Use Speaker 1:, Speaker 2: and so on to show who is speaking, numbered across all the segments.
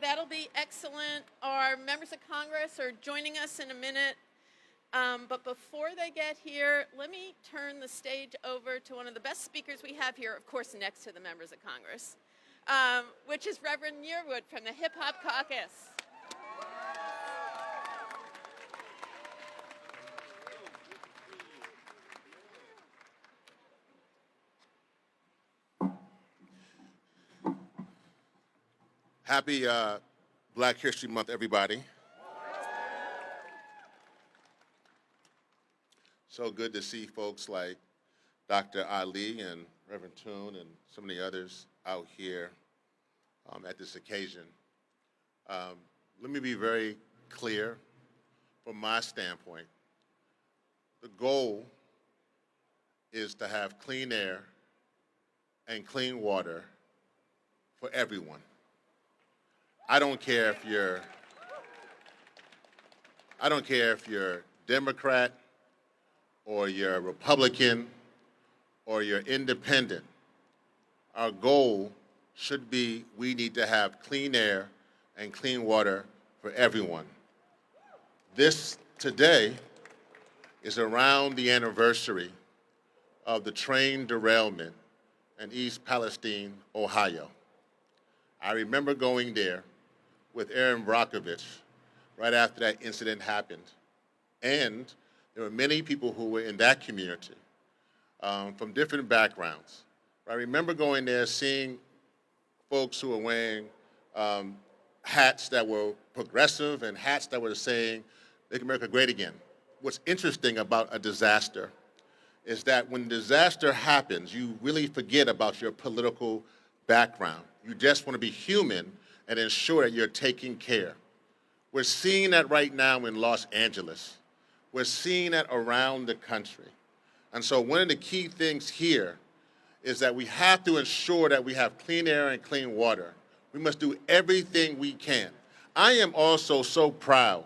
Speaker 1: that'll be excellent. Our members of Congress are joining us in a minute. But before they get here, let me turn the stage over to one of the best speakers we have here, of course, next to the members of Congress, which is Reverend Yearwood from the Hip Hop Caucus.
Speaker 2: Happy Black History Month, everybody. So good to see folks like Dr. Ali and Reverend Toon and so many others out here at this occasion. Let me be very clear from my standpoint. The goal is to have clean air and clean water for everyone. I don't care if you're Democrat or you're Republican or you're independent. Our goal should be we need to have clean air and clean water for everyone. This today is around the anniversary of the train derailment in East Palestine, Ohio. I remember going there with Aaron Brockovich right after that incident happened. And there were many people who were in that community from different backgrounds. I remember going there, seeing folks who were wearing hats that were progressive and hats that were saying, "Make America Great Again." What's interesting about a disaster is that when disaster happens, you really forget about your political background. You just want to be human and ensure that you're taking care. We're seeing that right now in Los Angeles. We're seeing that around the country. And so one of the key things here is that we have to ensure that we have clean air and clean water. We must do everything we can. I am also so proud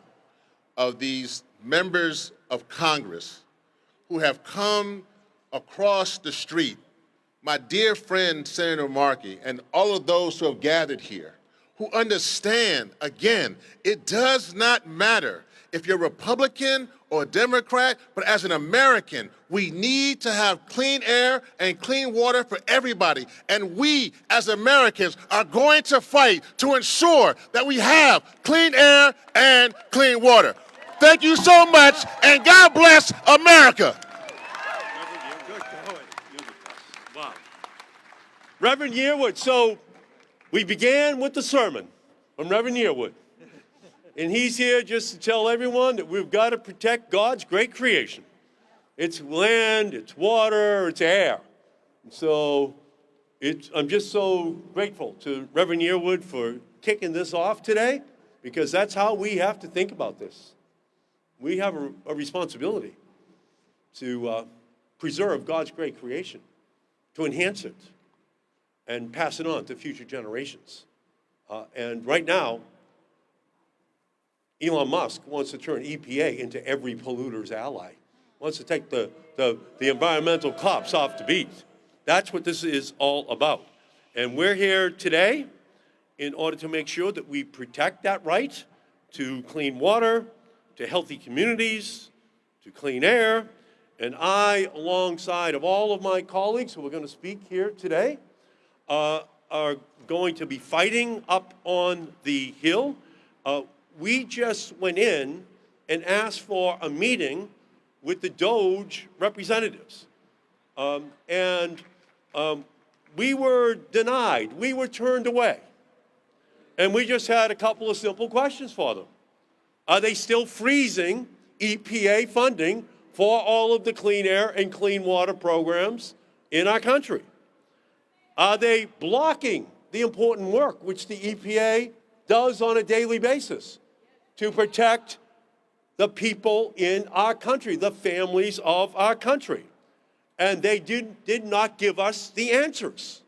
Speaker 2: of these members of Congress who have come across the street, my dear friend Senator Markey, and all of those who have gathered here, who understand, again, it does not matter if you're Republican or Democrat, but as an American, we need to have clean air and clean water for everybody. And we, as Americans, are going to fight to ensure that we have clean air and clean water. Thank you so much, and God bless America.
Speaker 3: Wow. Reverend Yearwood, so we began with the sermon from Reverend Yearwood. And he's here just to tell everyone that we've got to protect God's great creation. It's land, it's water, it's air. And so I'm just so grateful to Reverend Yearwood for kicking this off today, because that's how we have to think about this. We have a responsibility to preserve God's great creation, to enhance it, and pass it on to future generations. And right now, Elon Musk wants to turn EPA into every polluter's ally. Wants to take the environmental cops off the beat. That's what this is all about. And we're here today in order to make sure that we protect that right to clean water, to healthy communities, to clean air. And I, alongside of all of my colleagues who are going to speak here today, are going to be fighting up on the Hill. We just went in and asked for a meeting with the DOGE representatives. We were denied. We were turned away. And we just had a couple of simple questions for them. Are they still freezing EPA funding for all of the clean air and clean water programs in our country? Are they blocking the important work which the EPA does on a daily basis to protect the people in our country, the families of our country? And they did not give us the answers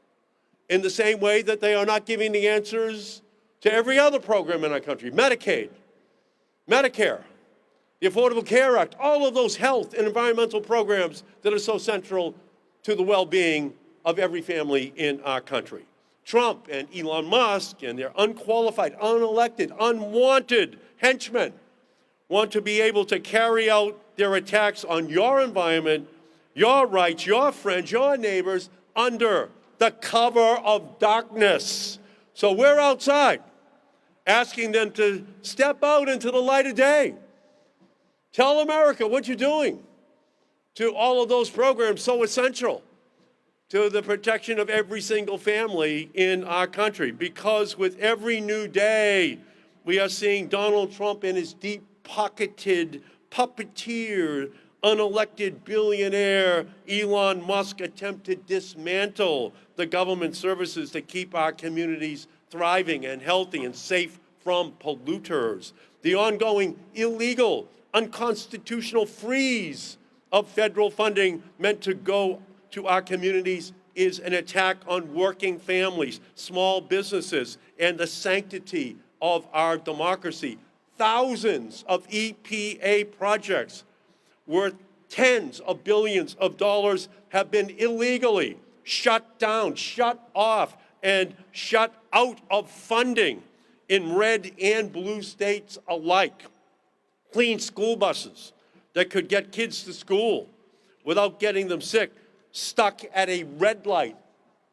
Speaker 3: in the same way that they are not giving the answers to every other program in our country: Medicaid, Medicare, the Affordable Care Act, all of those health and environmental programs that are so central to the well-being of every family in our country. Trump and Elon Musk and their unqualified, unelected, unwanted henchmen want to be able to carry out their attacks on your environment, your rights, your friends, your neighbors under the cover of darkness. So we're outside asking them to step out into the light of day. Tell America what you're doing to all of those programs so essential to the protection of every single family in our country. Because with every new day, we are seeing Donald Trump and his deep-pocketed puppeteer, unelected billionaire Elon Musk attempt to dismantle the government services to keep our communities thriving and healthy and safe from polluters. The ongoing illegal, unconstitutional freeze of federal funding meant to go to our communities is an attack on working families, small businesses, and the sanctity of our democracy. Thousands of EPA projects worth tens of billions of dollars have been illegally shut down, shut off, and shut out of funding in red and blue states alike. Clean school buses that could get kids to school without getting them sick, stuck at a red light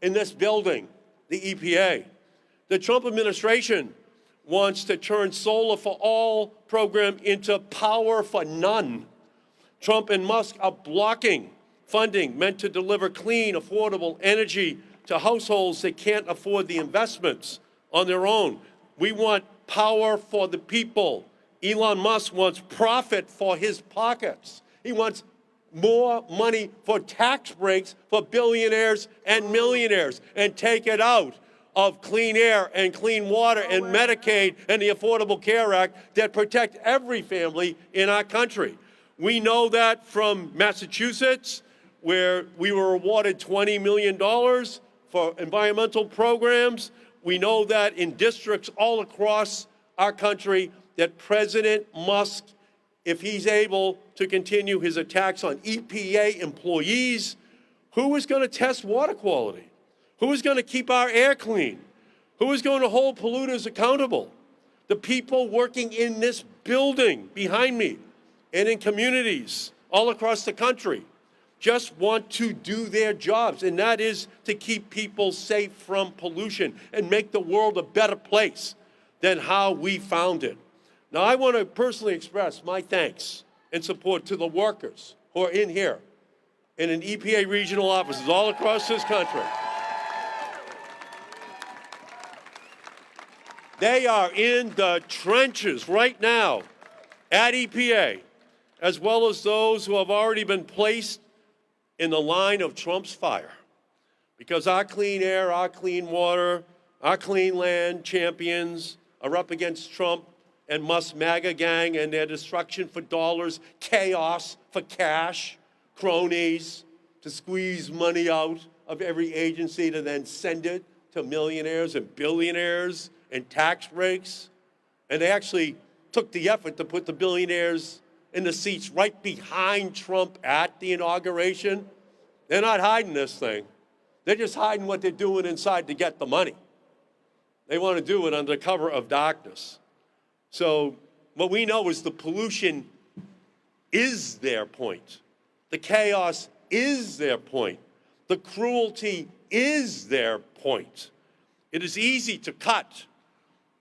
Speaker 3: in this building, the EPA. The Trump administration wants to turn Solar for All program into Power for None. Trump and Musk are blocking funding meant to deliver clean, affordable energy to households that can't afford the investments on their own. We want power for the people. Elon Musk wants profit for his pockets. He wants more money for tax breaks for billionaires and millionaires and take it out of clean air and clean water and Medicaid and the Affordable Care Act that protect every family in our country. We know that from Massachusetts, where we were awarded $20 million for environmental programs. We know that in districts all across our country that President Musk, if he's able to continue his attacks on EPA employees, who is going to test water quality? Who is going to keep our air clean? Who is going to hold polluters accountable? The people working in this building behind me and in communities all across the country just want to do their jobs, and that is to keep people safe from pollution and make the world a better place than how we found it. Now, I want to personally express my thanks and support to the workers who are in here and in EPA regional offices all across this country. They are in the trenches right now at EPA, as well as those who have already been placed in the line of Trump's fire. Because our clean air, our clean water, our clean land champions are up against Trump and Musk MAGA gang and their destruction for dollars, chaos for cash, cronies to squeeze money out of every agency to then send it to millionaires and billionaires and tax breaks. And they actually took the effort to put the billionaires in the seats right behind Trump at the inauguration. They're not hiding this thing. They're just hiding what they're doing inside to get the money. They want to do it under cover of darkness. So what we know is the pollution is their point. The chaos is their point. The cruelty is their point. It is easy to cut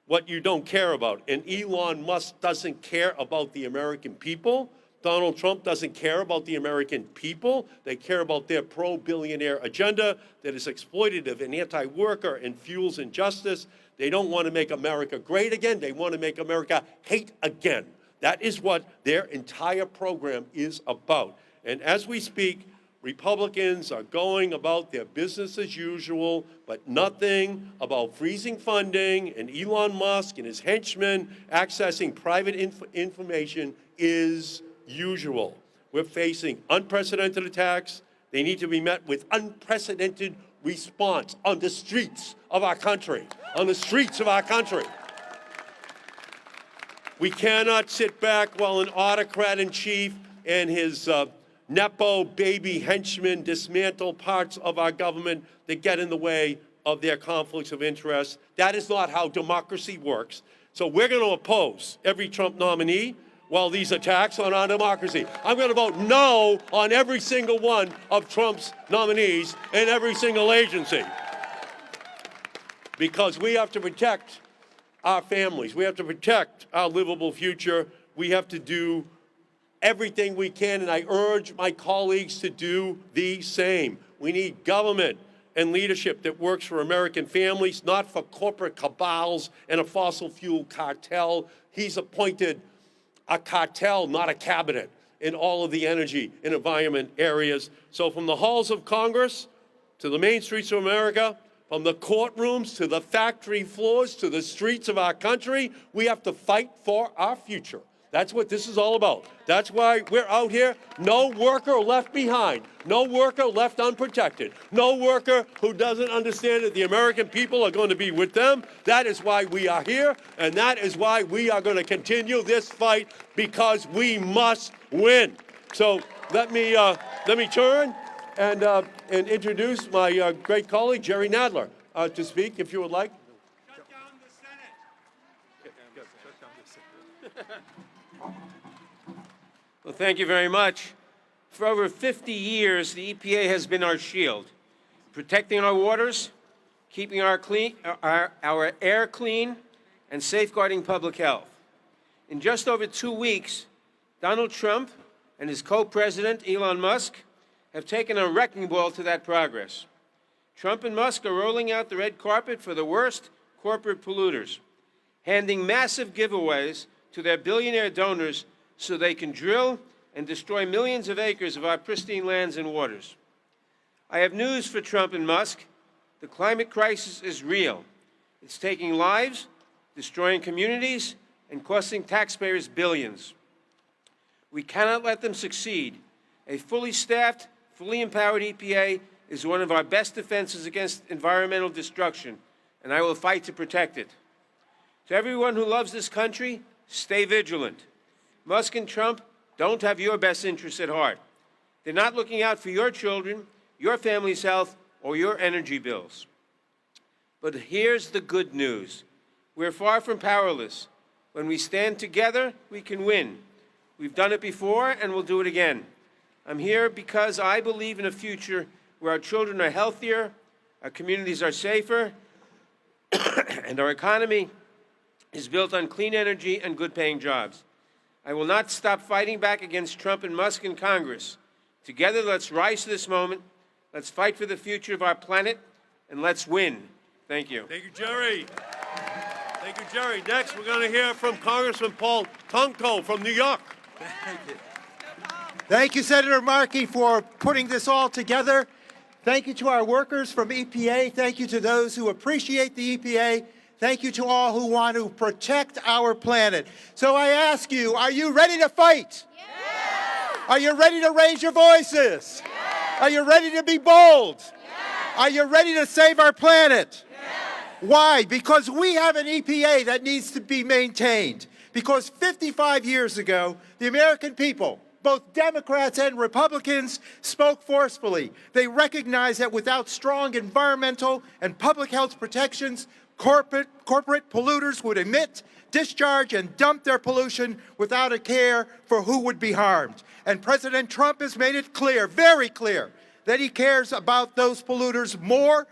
Speaker 3: what you don't care about. And Elon Musk doesn't care about the American people. Donald Trump doesn't care about the American people. They care about their pro-billionaire agenda that is exploitative and anti-worker and fuels injustice. They don't want to make America great again. They want to make America hate again. That is what their entire program is about. And as we speak, Republicans are going about their business as usual, but nothing about freezing funding and Elon Musk and his henchmen accessing private information is usual. We're facing unprecedented attacks. They need to be met with unprecedented response on the streets of our country, on the streets of our country. We cannot sit back while an autocrat-in-chief and his Nepo baby henchmen dismantle parts of our government that get in the way of their conflicts of interest. That is not how democracy works. So we're going to oppose every Trump nominee while these attacks on our democracy. I'm going to vote no on every single one of Trump's nominees in every single agency. Because we have to protect our families. We have to protect our livable future. We have to do everything we can, and I urge my colleagues to do the same. We need government and leadership that works for American families, not for corporate cabals and a fossil fuel cartel. He's appointed a cartel, not a cabinet, in all of the energy and environment areas. So from the halls of Congress to the main streets of America, from the courtrooms to the factory floors to the streets of our country, we have to fight for our future. That's what this is all about. That's why we're out here. No worker left behind. No worker left unprotected. No worker who doesn't understand that the American people are going to be with them. That is why we are here, and that is why we are going to continue this fight, because we must win. So let me turn and introduce my great colleague, Jerry Nadler, to speak, if you would like.
Speaker 4: Shut down the Senate. Well, thank you very much. For over 50 years, the EPA has been our shield, protecting our waters, keeping our air clean, and safeguarding public health. In just over 2 weeks, Donald Trump and his co-president, Elon Musk, have taken a wrecking ball to that progress. Trump and Musk are rolling out the red carpet for the worst corporate polluters, handing massive giveaways to their billionaire donors so they can drill and destroy millions of acres of our pristine lands and waters. I have news for Trump and Musk. The climate crisis is real. It's taking lives, destroying communities, and costing taxpayers billions. We cannot let them succeed. A fully staffed, fully empowered EPA is one of our best defenses against environmental destruction, and I will fight to protect it. To everyone who loves this country, stay vigilant. Musk and Trump don't have your best interests at heart. They're not looking out for your children, your family's health, or your energy bills. But here's the good news. We're far from powerless. When we stand together, we can win. We've done it before, and we'll do it again. I'm here because I believe in a future where our children are healthier, our communities are safer, and our economy is built on clean energy and good-paying jobs. I will not stop fighting back against Trump and Musk in Congress. Together, let's rise to this moment. Let's fight for the future of our planet, and let's win. Thank you.
Speaker 3: Thank you, Jerry. Thank you, Jerry. Next, we're going to hear from Congressman Paul Tunko from New York.
Speaker 5: Thank you. Thank you, Senator Markey, for putting this all together. Thank you to our workers from EPA. Thank you to those who appreciate the EPA. Thank you to all who want to protect our planet. So I ask you, are you ready to fight? Yes. Are you ready to raise your voices? Yes. Are you ready to be bold? Yes. Are you ready to save our planet? Yes. Why? Because we have an EPA that needs to be maintained. Because 55 years ago, the American people, both Democrats and Republicans, spoke forcefully. They recognized that without strong environmental and public health protections, corporate polluters would emit, discharge, and dump their pollution without a care for who would be harmed. And President Trump has made it clear, very clear, that he cares about those polluters more,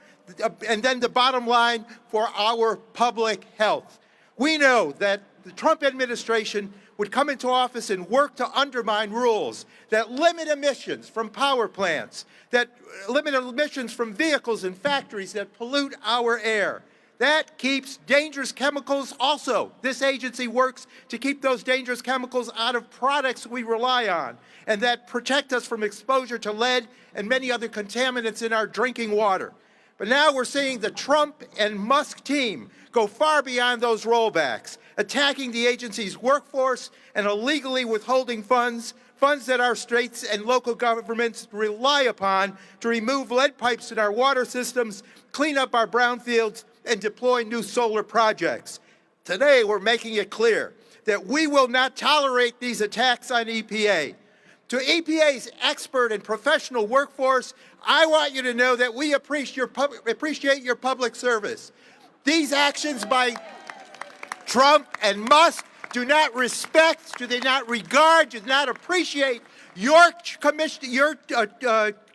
Speaker 5: and then the bottom line, for our public health. We know that the Trump administration would come into office and work to undermine rules that limit emissions from power plants, that limit emissions from vehicles and factories that pollute our air. That keeps dangerous chemicals also. This agency works to keep those dangerous chemicals out of products we rely on, and that protect us from exposure to lead and many other contaminants in our drinking water. But now we're seeing the Trump and Musk team go far beyond those rollbacks, attacking the agency's workforce and illegally withholding funds that our states and local governments rely upon to remove lead pipes in our water systems, clean up our brownfields, and deploy new solar projects. Today, we're making it clear that we will not tolerate these attacks on EPA. To EPA's expert and professional workforce, I want you to know that we appreciate your public service. These actions by Trump and Musk do not respect, do they not regard, do not appreciate your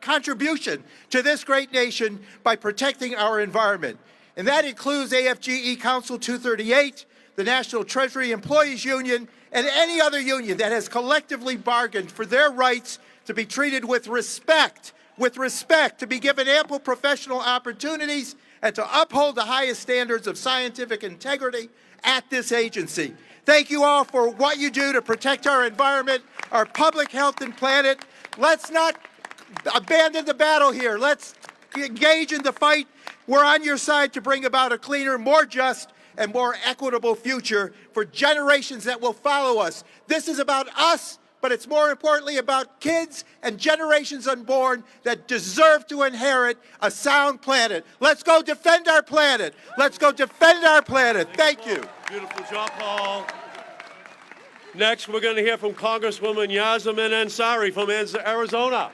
Speaker 5: contribution to this great nation by protecting our environment. And that includes AFGE Council 238, the National Treasury Employees Union, and any other union that has collectively bargained for their rights to be treated with respect, to be given ample professional opportunities, and to uphold the highest standards of scientific integrity at this agency. Thank you all for what you do to protect our environment, our public health and planet. Let's not abandon the battle here. Let's engage in the fight. We're on your side to bring about a cleaner, more just, and more equitable future for generations that will follow us. This is about us, but it's more importantly about kids and generations unborn that deserve to inherit a sound planet. Let's go defend our planet. Let's go defend our planet. Thank you.
Speaker 3: Beautiful job, Paul. Next, we're going to hear from Congresswoman Yasmin Ansari from Arizona.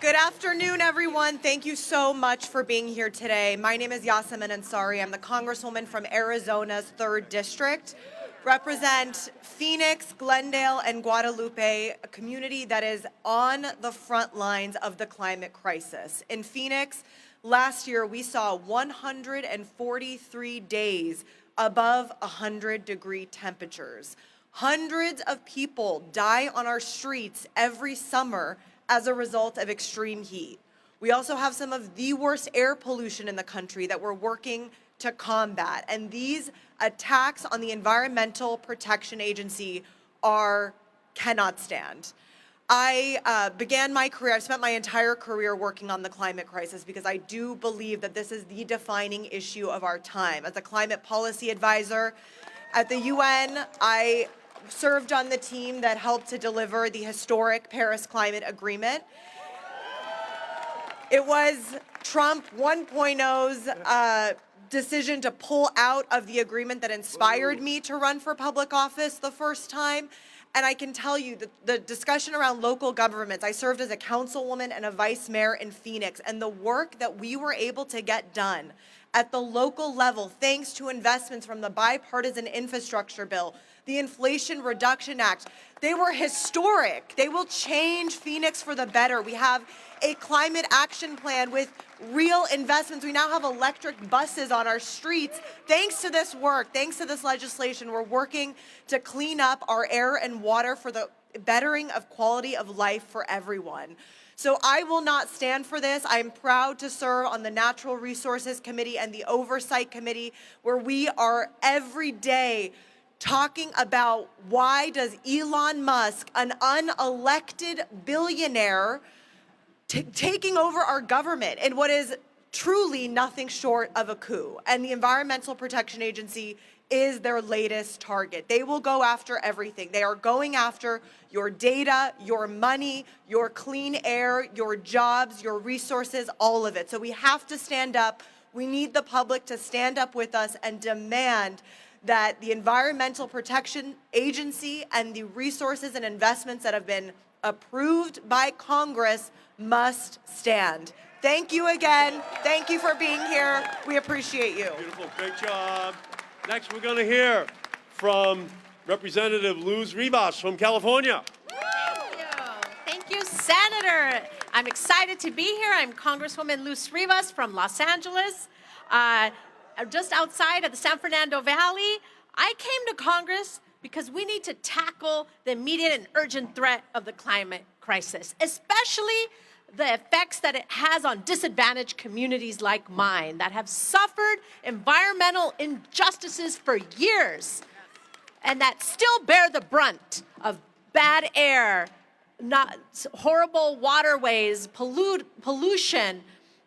Speaker 6: Good afternoon, everyone. Thank you so much for being here today. My name is Yasmin Ansari. I'm the Congresswoman from Arizona's 3rd District. Represent Phoenix, Glendale, and Guadalupe, a community that is on the front lines of the climate crisis. In Phoenix, last year we saw 143 days above 100-degree temperatures. Hundreds of people die on our streets every summer as a result of extreme heat. We also have some of the worst air pollution in the country that we're working to combat. And these attacks on the Environmental Protection Agency cannot stand. I began my career, I spent my entire career working on the climate crisis because I do believe that this is the defining issue of our time. As a climate policy advisor at the UN, I served on the team that helped to deliver the historic Paris Climate Agreement. It was Trump 1.0's decision to pull out of the agreement that inspired me to run for public office the first time. And I can tell you that the discussion around local governments, I served as a councilwoman and a vice mayor in Phoenix, and the work that we were able to get done at the local level, thanks to investments from the bipartisan infrastructure bill, the Inflation Reduction Act, they were historic. They will change Phoenix for the better. We have a climate action plan with real investments. We now have electric buses on our streets. Thanks to this work, thanks to this legislation, we're working to clean up our air and water for the bettering of quality of life for everyone. So I will not stand for this. I am proud to serve on the Natural Resources Committee and the Oversight Committee, where we are every day talking about why does Elon Musk, an unelected billionaire, taking over our government in what is truly nothing short of a coup. And the Environmental Protection Agency is their latest target. They will go after everything. They are going after your data, your money, your clean air, your jobs, your resources, all of it. So we have to stand up. We need the public to stand up with us and demand that the Environmental Protection Agency and the resources and investments that have been approved by Congress must stand. Thank you again. Thank you for being here. We appreciate you.
Speaker 3: Beautiful. Great job. Next, we're going to hear from Representative Luz Rivas from California.
Speaker 7: Thank you, Senator. I'm excited to be here. I'm Congresswoman Luz Rivas from Los Angeles. Just outside of the San Fernando Valley. I came to Congress because we need to tackle the immediate and urgent threat of the climate crisis, especially the effects that it has on disadvantaged communities like mine that have suffered environmental injustices for years and that still bear the brunt of bad air, horrible waterways, pollution.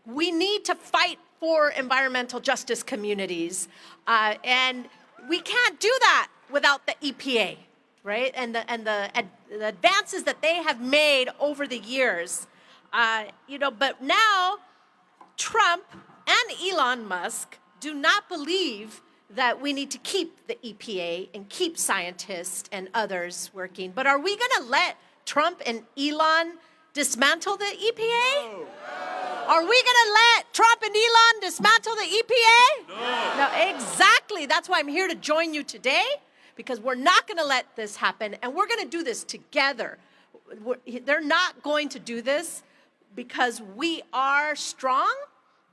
Speaker 7: We need to fight for environmental justice communities. And we can't do that without the EPA, right? And the advances that they have made over the years. But now Trump and Elon Musk do not believe that we need to keep the EPA and keep scientists and others working. But are we going to let Trump and Elon dismantle the EPA? No. Are we going to let Trump and Elon dismantle the EPA? No, exactly. That's why I'm here to join you today, because we're not going to let this happen, and we're going to do this together. They're not going to do this because we are strong.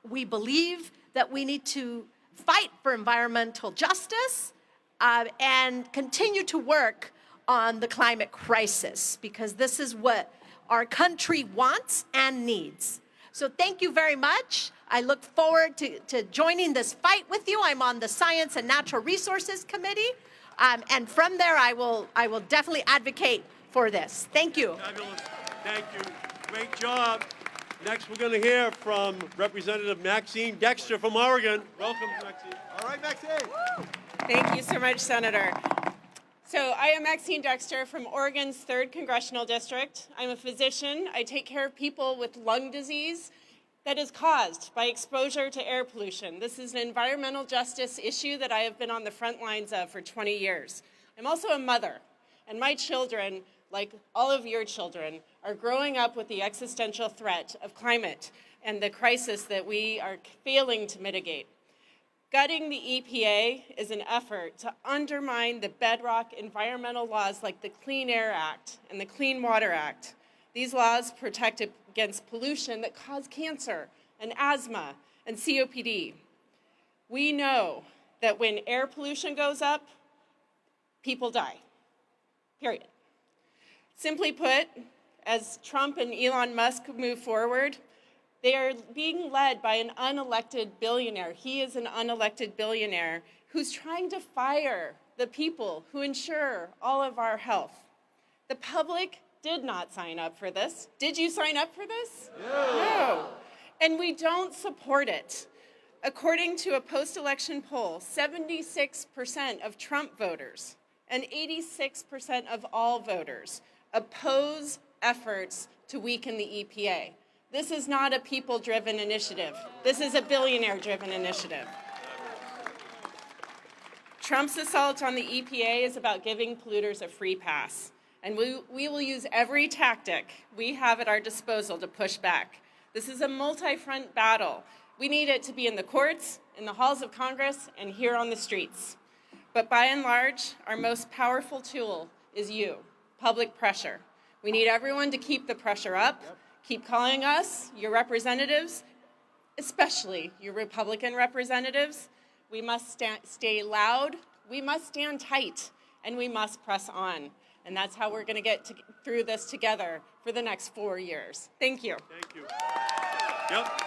Speaker 7: We believe that we need to fight for environmental justice and continue to work on the climate crisis, because this is what our country wants and needs. So thank you very much. I look forward to joining this fight with you. I'm on the Science and Natural Resources Committee, and from there I will definitely advocate for this. Thank you.
Speaker 3: Fabulous. Thank you. Great job. Next, we're going to hear from Representative Maxine Dexter from Oregon. Welcome, Maxine.
Speaker 5: All right, Maxine.
Speaker 8: Thank you so much, Senator. So I am Maxine Dexter from Oregon's 3rd Congressional District. I'm a physician. I take care of people with lung disease that is caused by exposure to air pollution. This is an environmental justice issue that I have been on the front lines of for 20 years. I'm also a mother, and my children, like all of your children, are growing up with the existential threat of climate and the crisis that we are failing to mitigate. Gutting the EPA is an effort to undermine the bedrock environmental laws like the Clean Air Act and the Clean Water Act. These laws protect against pollution that cause cancer and asthma and COPD. We know that when air pollution goes up, people die, period. Simply put, as Trump and Elon Musk move forward, they are being led by an unelected billionaire. He is an unelected billionaire who's trying to fire the people who ensure all of our health. The public did not sign up for this. Did you sign up for this? No. And we don't support it. According to a post-election poll, 76% of Trump voters and 86% of all voters oppose efforts to weaken the EPA. This is not a people-driven initiative. This is a billionaire-driven initiative. Trump's assault on the EPA is about giving polluters a free pass, and we will use every tactic we have at our disposal to push back. This is a multi-front battle. We need it to be in the courts, in the halls of Congress, and here on the streets. But by and large, our most powerful tool is you, public pressure. We need everyone to keep the pressure up. Keep calling us, your representatives, especially your Republican representatives. We must stay loud, we must stand tight, and we must press on. And that's how we're going to get through this together for the next 4 years. Thank you.
Speaker 3: Thank you. Yep.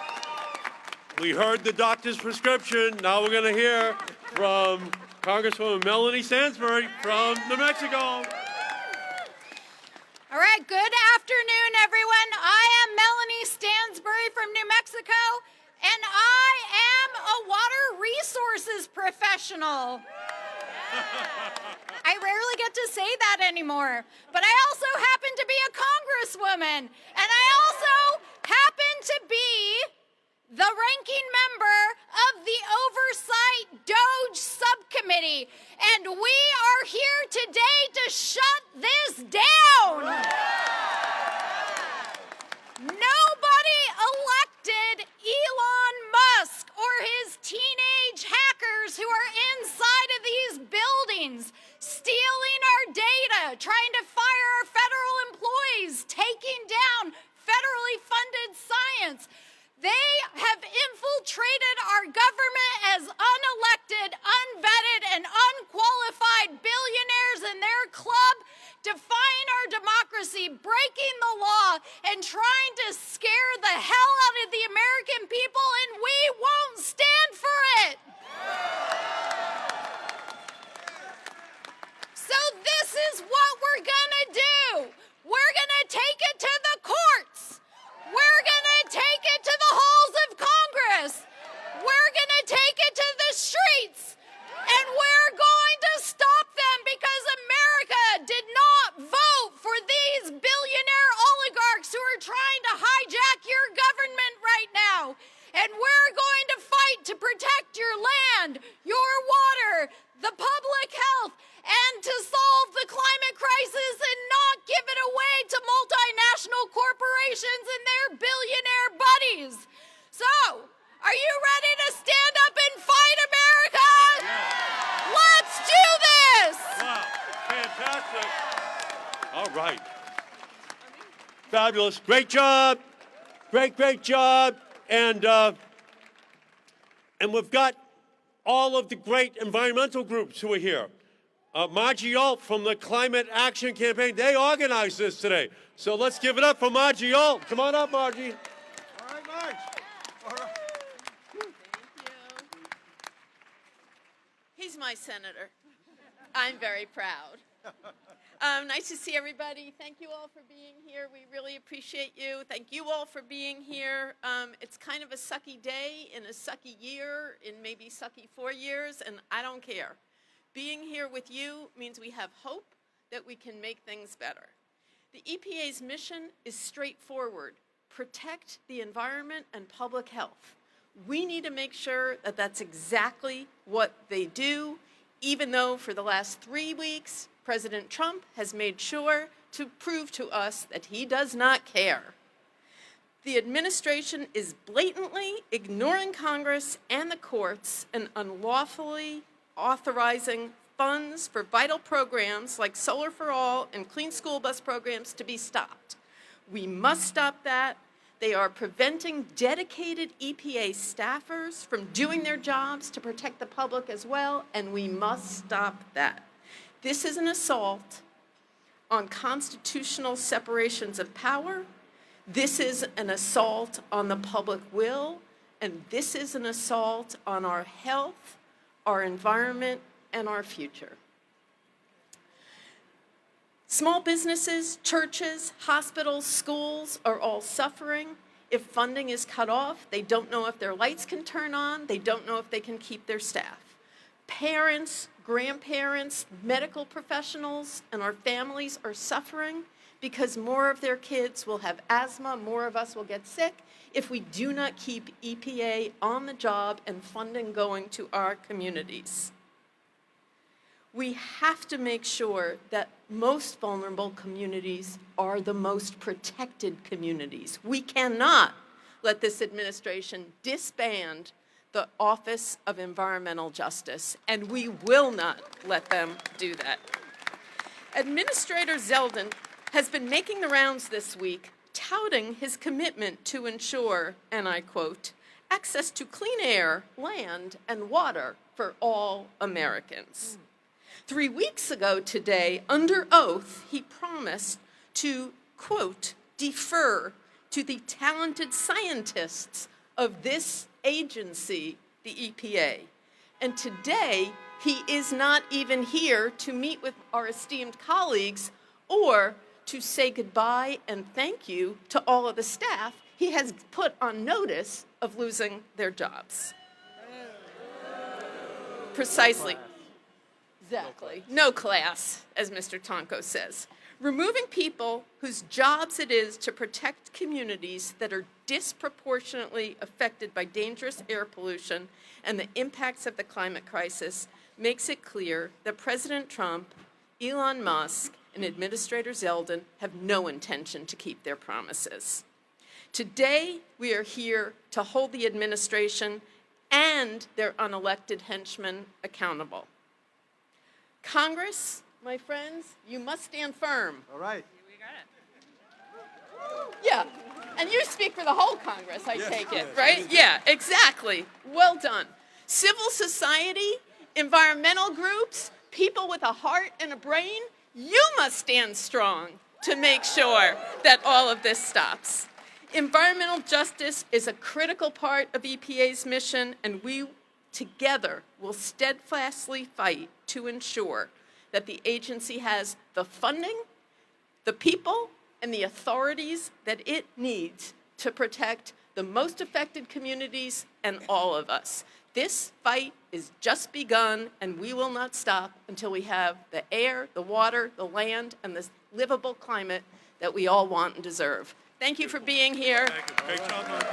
Speaker 3: We heard the doctor's prescription. Now we're going to hear from Congresswoman Melanie Stansbury from New Mexico.
Speaker 9: All right, good afternoon, everyone. I am Melanie Stansbury from New Mexico, and I am a water resources professional. I rarely get to say that anymore, but I also happen to be a congresswoman, and I also happen to be the ranking member of the Oversight DOGE subcommittee, and we are here today to shut this down. Nobody elected Elon Musk or his teenage hackers who are inside of these buildings, stealing our data, trying to fire our federal employees, taking down federally funded science. They have infiltrated our government as unelected, unvetted, and unqualified billionaires in their club, defying our democracy, breaking the law, and trying to scare the hell out of the American people, and we won't stand for it. So this is what we're gonna do. We're gonna take it to the courts. We're gonna take it to the halls of Congress. We're gonna take it to the streets. And we're going to stop them because America did not vote for these billionaire oligarchs who are trying to
Speaker 3: All right. Fabulous. Great job. Great job. And we've got all of the great environmental groups who are here. Margie Alt from the Climate Action Campaign, they organized this today. So let's give it up for Margie Alt. Come on up, Margie.
Speaker 5: All right, Marge. All right.
Speaker 1: Thank you. He's my senator. I'm very proud. Nice to see everybody. Thank you all for being here. We really appreciate you. Thank you all for being here. It's kind of a sucky day in a sucky year, in maybe sucky 4 years, and I don't care. Being here with you means we have hope that we can make things better. The EPA's mission is straightforward: protect the environment and public health. We need to make sure that that's exactly what they do, even though for the last 3 weeks, President Trump has made sure to prove to us that he does not care. The administration is blatantly ignoring Congress and the courts and unlawfully authorizing funds for vital programs like Solar for All and Clean School Bus programs to be stopped. We must stop that. They are preventing dedicated EPA staffers from doing their jobs to protect the public as well, and we must stop that. This is an assault on constitutional separations of power. This is an assault on the public will, and this is an assault on our health, our environment, and our future. Small businesses, churches, hospitals, schools are all suffering. If funding is cut off, they don't know if their lights can turn on, they don't know if they can keep their staff. Parents, grandparents, medical professionals, and our families are suffering because more of their kids will have asthma, more of us will get sick if we do not keep EPA on the job and funding going to our communities. We have to make sure that most vulnerable communities are the most protected communities. We cannot let this administration disband the Office of Environmental Justice, and we will not let them do that. Administrator Zeldin has been making the rounds this week, touting his commitment to ensure, and I quote, access to clean air, land, and water for all Americans. 3 weeks ago today, under oath, he promised to, quote, defer to the talented scientists of this agency, the EPA. And today, he is not even here to meet with our esteemed colleagues or to say goodbye and thank you to all of the staff he has put on notice of losing their jobs. Precisely. Exactly. No class, as Mr. Tonko says. Removing people whose jobs it is to protect communities that are disproportionately affected by dangerous air pollution and the impacts of the climate crisis makes it clear that President Trump, Elon Musk, and Administrator Zeldin have no intention to keep their promises. Today, we are here to hold the administration and their unelected henchmen accountable. Congress, my friends, you must stand firm.
Speaker 5: All right.
Speaker 1: Yeah, and you speak for the whole Congress, I take it, right? Yeah, exactly. Well done. Civil society, environmental groups, people with a heart and a brain, you must stand strong to make sure that all of this stops. Environmental justice is a critical part of EPA's mission, and we together will steadfastly fight to ensure that the agency has the funding, the people, and the authorities that it needs to protect the most affected communities and all of us. This fight is just begun, and we will not stop until we have the air, the water, the land, and the livable climate that we all want and deserve. Thank you for being here.
Speaker 3: Great job, Mark.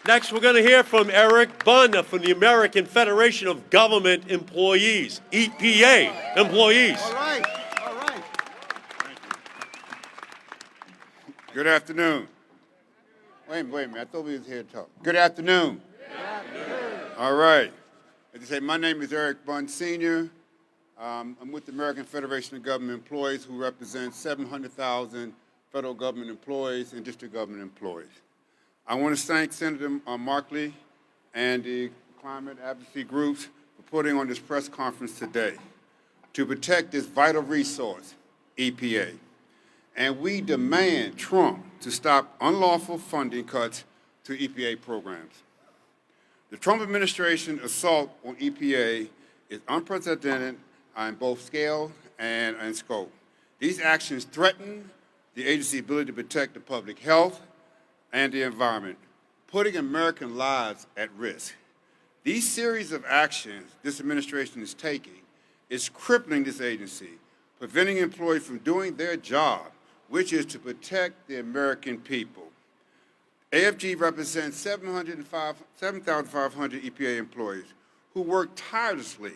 Speaker 3: Next, we're going to hear from Eric Bunn from the American Federation of Government Employees, EPA employees.
Speaker 5: All right. All right.
Speaker 10: Good afternoon. Wait a minute. I thought we was here to talk. Good afternoon. All right. As I say, my name is Eric Bunn Sr. I'm with the American Federation of Government Employees, who represents 700,000 federal government employees and district government employees. I want to thank Senator Markey and the climate advocacy groups for putting on this press conference today to protect this vital resource, EPA. And we demand Trump to stop unlawful funding cuts to EPA programs. The Trump administration's assault on EPA is unprecedented on both scale and scope. These actions threaten the agency's ability to protect the public health and the environment, putting American lives at risk. These series of actions this administration is taking is crippling this agency, preventing employees from doing their job, which is to protect the American people. AFG represents 7,500 EPA employees who work tirelessly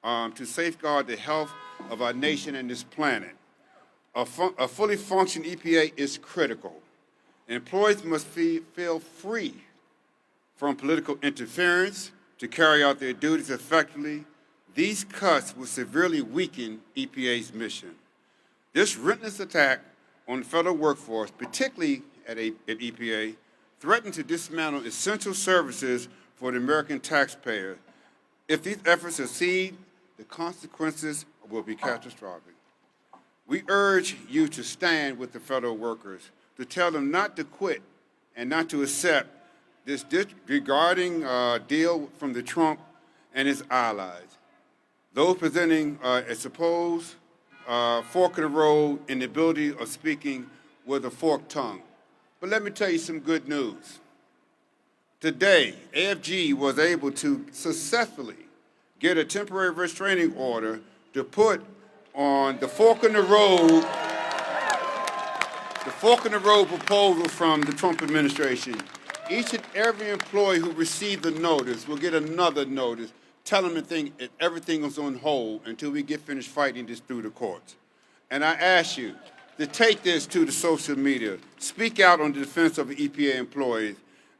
Speaker 10: to safeguard the health of our nation and this planet. A fully functioning EPA is critical. Employees must feel free from political interference to carry out their duties effectively. These cuts will severely weaken EPA's mission. This relentless attack on the federal workforce, particularly at EPA, threatens to dismantle essential services for the American taxpayer. If these efforts succeed, the consequences will be catastrophic. We urge you to stand with the federal workers, to tell them not to quit and not to accept this disregarding deal from the Trump and his allies. Those presenting a supposed fork in the road in the ability of speaking with a forked tongue. But let me tell you some good news. Today, AFG was able to successfully get a temporary restraining order to put on the fork in the road proposal from the Trump administration. Each and every employee who received the notice will get another notice telling them everything is on hold until we get finished fighting this through the courts. And I ask you to take this to the social media, speak out on the defense of the EPA employees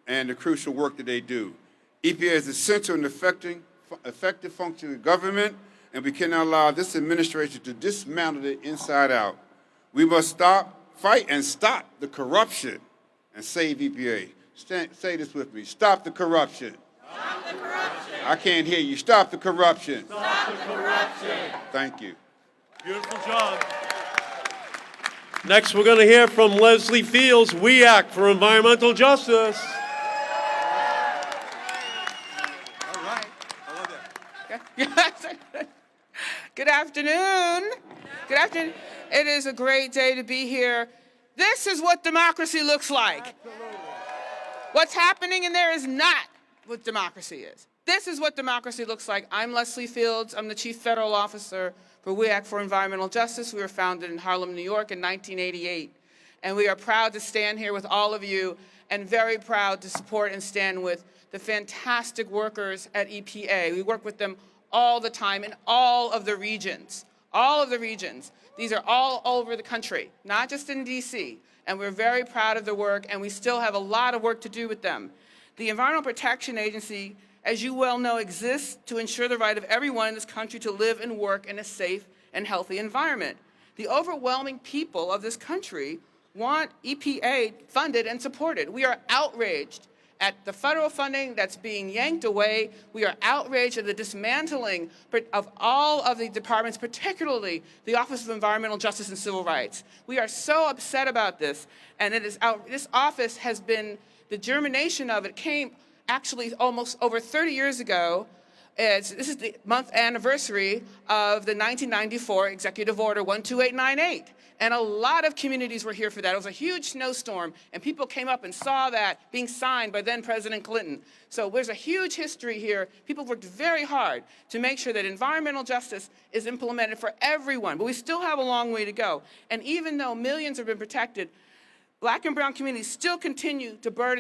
Speaker 10: and the crucial work that they do. EPA is essential in effective functioning of government, and we cannot allow this administration to dismantle it inside out. We must fight and stop the corruption and save EPA. Say this with me. Stop the corruption.
Speaker 9: Stop the corruption.
Speaker 10: I can't hear you. Stop the corruption.
Speaker 9: Stop the corruption.
Speaker 10: Thank you.
Speaker 3: Beautiful job. Next, we're going to hear from Leslie Fields, We Act for Environmental Justice.
Speaker 11: All right. Good afternoon. Good afternoon. It is a great day to be here. This is what democracy looks like. What's happening in there is not what democracy is. This is what democracy looks like. I'm Leslie Fields. I'm the Chief Federal Officer for We Act for Environmental Justice. We were founded in Harlem, New York in 1988. And we are proud to stand here with all of you and very proud to support and stand with the fantastic workers at EPA. We work with them all the time in all of the regions. All of the regions. These are all over the country, not just in DC. And we're very proud of their work, and we still have a lot of work to do with them. The Environmental Protection Agency, as you well know, exists to ensure the right of everyone in this country to live and work in a safe and healthy environment. The overwhelming people of this country want EPA funded and supported. We are outraged at the federal funding that's being yanked away. We are outraged at the dismantling of all of the departments, particularly the Office of Environmental Justice and Civil Rights. We are so upset about this, and this office has been, the germination of it came actually almost over 30 years ago. This is the month anniversary of the 1994 Executive Order 12898. And a lot of communities were here for that. It was a huge snowstorm, and people came up and saw that being signed by then President Clinton. So there's a huge history here. People worked very hard to make sure that environmental justice is implemented for everyone, but we still have a long way to go. And even though millions have been protected, Black and brown communities still continue to bear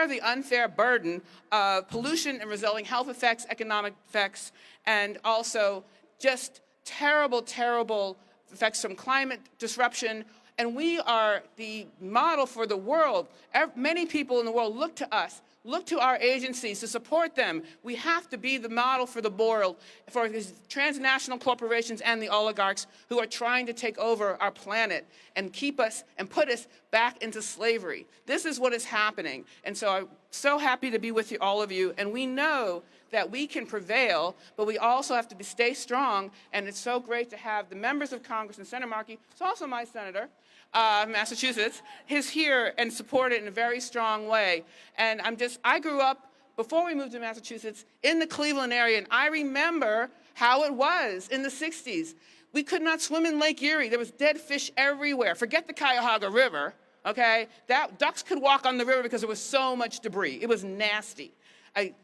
Speaker 11: the unfair burden of pollution and resulting health effects, economic effects, and also just terrible, terrible effects from climate disruption. And we are the model for the world. Many people in the world look to us. Look to our agencies to support them. We have to be the model for the world, for these transnational corporations and the oligarchs who are trying to take over our planet and keep us and put us back into slavery. This is what is happening. And so I'm so happy to be with you, all of you. And we know that we can prevail, but we also have to stay strong. And it's so great to have the members of Congress and Senator Markey, who's also my senator, Massachusetts, is here and supported in a very strong way. And I grew up, before we moved to Massachusetts, in the Cleveland area, and I remember how it was in the 60s. We could not swim in Lake Erie. There was dead fish everywhere. Forget the Cuyahoga River, okay? Ducks could walk on the river because there was so much debris. It was nasty.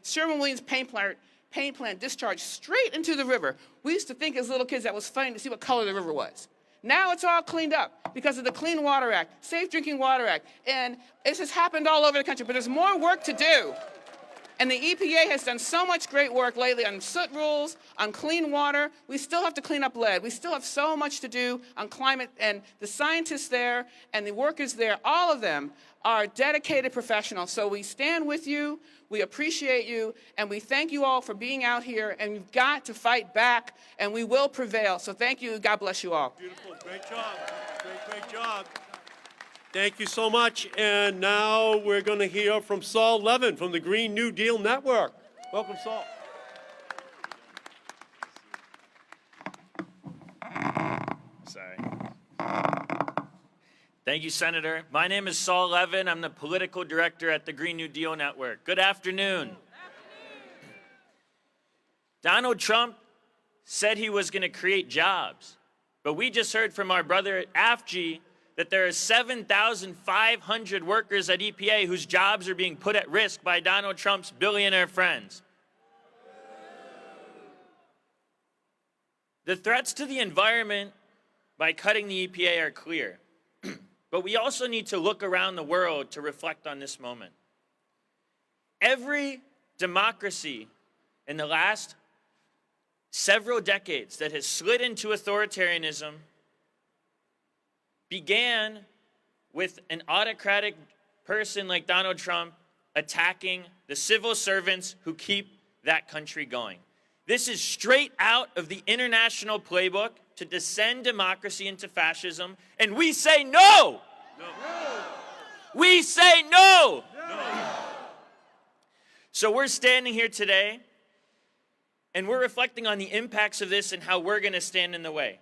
Speaker 11: Sherwin-Williams paint plant discharged straight into the river. We used to think as little kids that was funny to see what color the river was. Now it's all cleaned up because of the Clean Water Act, Safe Drinking Water Act, and this has happened all over the country, but there's more work to do. And the EPA has done so much great work lately on soot rules, on clean water. We still have to clean up lead. We still have so much to do on climate, and the scientists there and the workers there, all of them are dedicated professionals. So we stand with you, we appreciate you, and we thank you all for being out here, and you've got to fight back, and we will prevail. So thank you, God bless you all.
Speaker 3: Beautiful, great job, great job. Thank you so much. And now we're going to hear from Saul Levin from the Green New Deal Network. Welcome, Saul.
Speaker 12: Sorry. Thank you, Senator. My name is Saul Levin. I'm the political director at the Green New Deal Network. Good afternoon. Donald Trump said he was going to create jobs, but we just heard from our brother at AFG that there are 7,500 workers at EPA whose jobs are being put at risk by Donald Trump's billionaire friends. The threats to the environment by cutting the EPA are clear, but we also need to look around the world to reflect on this moment. Every democracy in the last several decades that has slid into authoritarianism began with an autocratic person like Donald Trump attacking the civil servants who keep that country going. This is straight out of the international playbook to descend democracy into fascism, and we say no! No. We say no! No! So we're standing here today, and we're reflecting on the impacts of this and how we're going to stand in the way.